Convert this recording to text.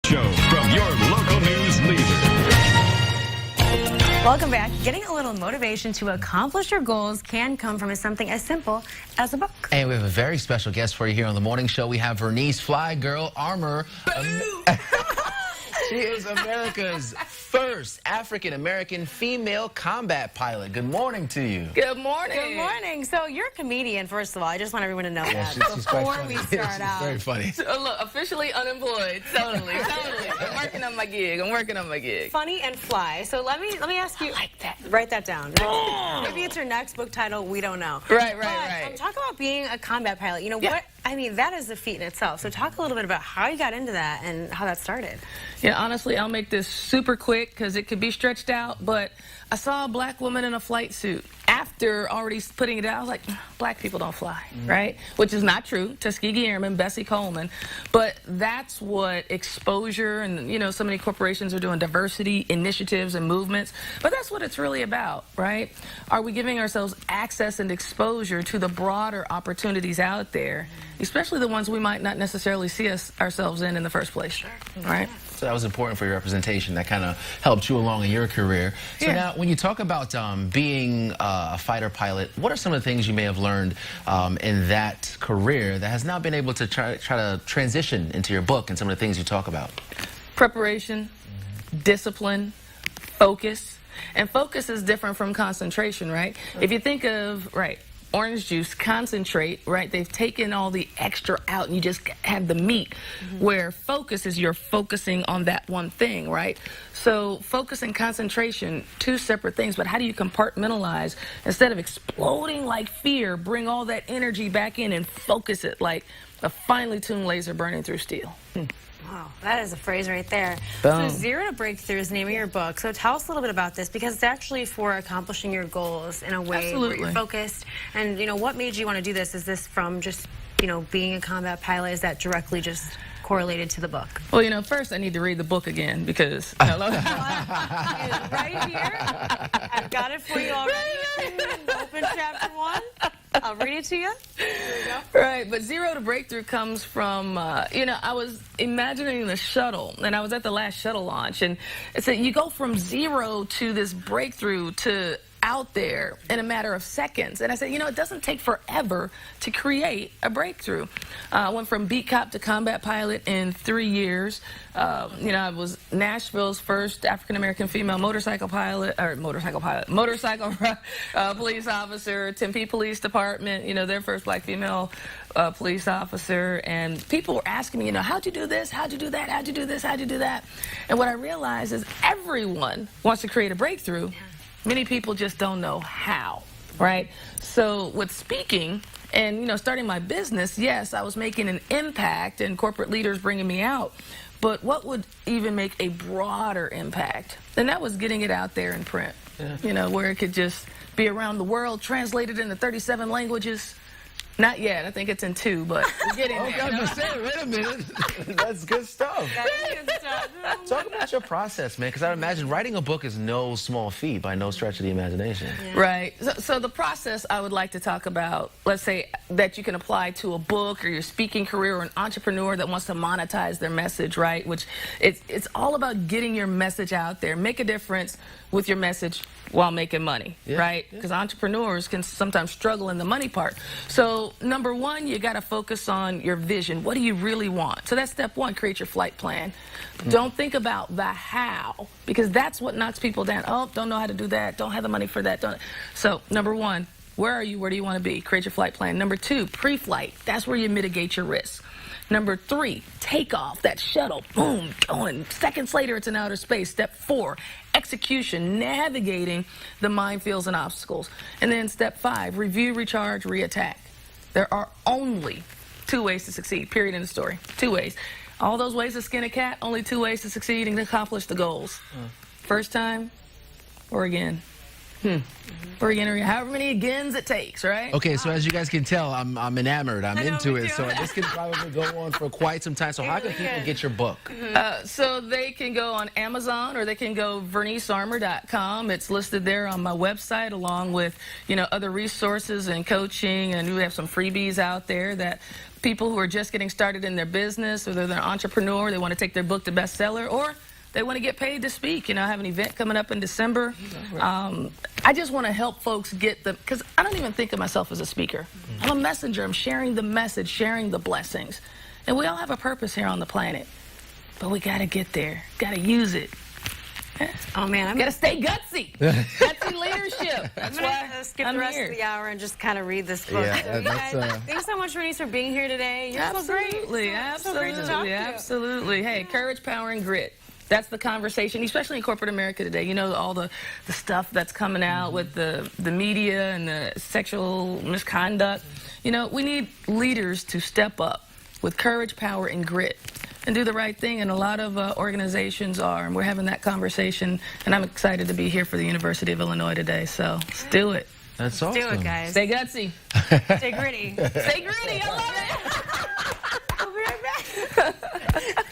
Show from your local news leader. Welcome back. Getting a little motivation to accomplish your goals can come from something as simple as a book. And we have a very special guest for you here on the morning show. We have Vernice, FlyGirl, Armour. She is America's first African-American female combat pilot. Good morning to you. Good morning. Good morning. So you're a comedian, first of all. I just want everyone to know that She's quite before funny. we start out. She's very funny. So, look, officially unemployed. Totally. I'm working on my gig. Funny and fly. So let me ask you. I like that. Write that down. Maybe it's your next book title. We don't know. Right. Talk about being a combat pilot. You know what? I mean, that is a feat in itself. So talk a little bit about how you got into that and how that started. Yeah, honestly, I'll make this super quick because it could be stretched out, but I saw a black woman in a flight suit. After already putting it out, I was like, black people don't fly, right? Which is not true. Tuskegee Airmen, Bessie Coleman. But that's what exposure and, you know, so many corporations are doing diversity initiatives and movements. But that's what it's really about, right? Are we giving ourselves access and exposure to the broader opportunities out there, especially the ones we might not necessarily see ourselves in the first place, right? So that was important for your representation. That kind of helped you along in your career. So now, when you talk about being a fighter pilot, what are some of the things you may have learned in that career that has now been able to try to transition into your book and some of the things you talk about? Preparation, discipline, focus. And focus is different from concentration, right? If you think of, orange juice, concentrate, right? They've taken all the extra out and you just have the meat, where focus is you're focusing on that one thing, right? So focus and concentration, two separate things, but how do you compartmentalize? Instead of exploding like fear, bring all that energy back in and focus it like a finely tuned laser burning through steel. Wow, that is a phrase right there. Boom. So Zero to Breakthrough is the name of your book. So tell us a little bit about this, because it's actually for accomplishing your goals in a way where you're focused. And, you know, what made you want to do this? Is this from just, you know, being a combat pilot? Is that directly just correlated to the book? Well, you know, first I need to read the book again because... right here. I've got it for you already. Open chapter 1. I'll read it to you. There we go. Right, but Zero to Breakthrough comes from, you know, I was imagining the shuttle, and I was at the last shuttle launch, and it said you go from zero to this breakthrough to out there in a matter of seconds. And I said, you know, it doesn't take forever to create a breakthrough. I went from beat cop to combat pilot in 3 years. You know, I was Nashville's first African-American female motorcycle police officer, Tempe Police Department, you know, their first black female police officer. And people were asking me, you know, how'd you do this? How'd you do that? How'd you do this? How'd you do that? And what I realized is everyone wants to create a breakthrough. Many people just don't know how, right? So with speaking and, you know, starting my business, yes, I was making an impact and corporate leaders bringing me out. But what would even make a broader impact? And that was getting it out there in print, you know, where it could just be around the world, translated into 37 languages. Not yet. I think it's in 2, but we're getting there. Okay, I'm just saying, wait a minute. That's good stuff. That is good stuff. Talk about your process, man, because I imagine writing a book is no small feat by no stretch of the imagination. Right. So the process I would like to talk about, let's say, that you can apply to a book or your speaking career or an entrepreneur that wants to monetize their message, right? Which it's all about getting your message out there. Make a difference with your message while making money, right? Because entrepreneurs can sometimes struggle in the money part. So number 1, you got to focus on your vision. What do you really want? So that's step 1, create your flight plan. Don't think about the how, because that's what knocks people down. Oh, don't know how to do that. Don't have the money for that. So number 1, where are you? Where do you want to be? Create your flight plan. Number 2, pre-flight. That's where you mitigate your risk. Number 3, takeoff, that shuttle, boom, going. Seconds later, it's in outer space. Step 4, execution, navigating the minefields and obstacles. And then step 5, review, recharge, reattack. There are only 2 ways to succeed, period, in the story. 2 ways. All those ways to skin a cat, only 2 ways to succeed and accomplish the goals. First time or again. Or again, or however many agains it takes, right? Okay, so as you guys can tell, I'm enamored. I'm into it. So this could probably go on for quite some time. So how can people get your book? So they can go on Amazon or they can go vernicearmour.com. It's listed there on my website along with, you know, other resources and coaching, and we have some freebies out there that people who are just getting started in their business, or they're an entrepreneur, they want to take their book to bestseller, or they want to get paid to speak. You know, I have an event coming up in December. I just want to help folks get the, because I don't even think of myself as a speaker. I'm a messenger. I'm sharing the message, sharing the blessings. And we all have a purpose here on the planet. But we got to get there. Got to use it. Oh, man. Got to stay gutsy. Gutsy leadership. That's I'm why going to skip I'm the rest here. of the hour and just kind of read this book. Yeah, So, you guys, thanks so much, Vernice, for being here today. You're so great. So great to talk to you. Absolutely. Hey, courage, power, and grit. That's the conversation, especially in corporate America today. You know, all the stuff that's coming out with the media and the sexual misconduct. You know, we need leaders to step up with courage, power, and grit and do the right thing. And a lot of organizations are. And we're having that conversation. And I'm excited to be here for the University of Illinois today. So let's do it. That's awesome. Do it, guys. Stay gutsy. Stay gritty. Stay gritty. I love it. We'll be right back.